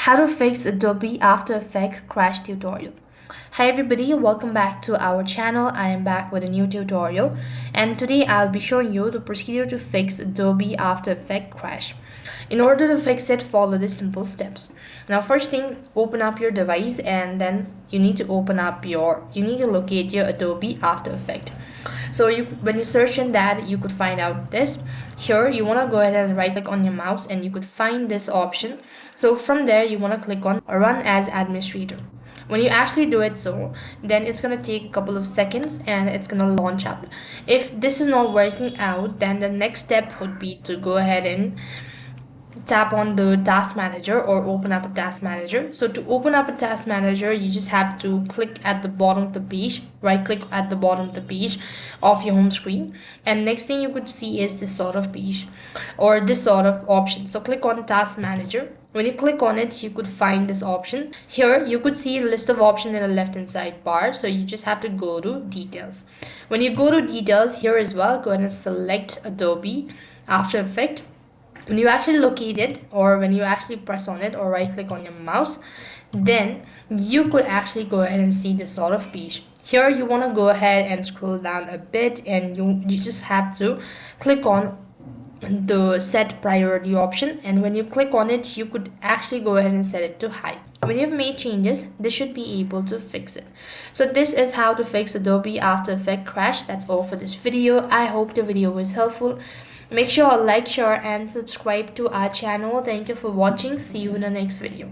How to fix Adobe After Effects crash tutorial. Hi everybody, welcome back to our channel. I am back with a new tutorial and today I'll be showing you the procedure to fix Adobe After Effects crash. In order to fix it, follow the simple steps. Now first thing, open up your device and then you need to locate your Adobe After Effects. So when you search in that, you could find out this. Here you want to go ahead and right click on your mouse and you could find this option. So from there you want to click on run as administrator. When you actually do it, then it's going to take a couple of seconds and it's going to launch up. If this is not working out, then the next step would be to go ahead and tap on the task manager or open up a task manager. So to open up a task manager, you just have to click at the bottom of the page, right click at the bottom of the page of your home screen, and next thing you could see is this sort of page or this sort of option. So click on task manager. When you click on it, you could find this option. Here you could see a list of options in the left hand side bar, so you just have to go to details. When you go to details here as well, go ahead and select Adobe After Effects. When you actually locate it, or when you actually press on it or right click on your mouse, then you could actually go ahead and see this sort of page. Here you want to go ahead and scroll down a bit and you just have to click on the set priority option, and when you click on it, you could actually go ahead and set it to high. When you've made changes, this should be able to fix it. So this is how to fix Adobe After Effects crash. That's all for this video. I hope the video was helpful. Make sure to like, share and subscribe to our channel. Thank you for watching. See you in the next video.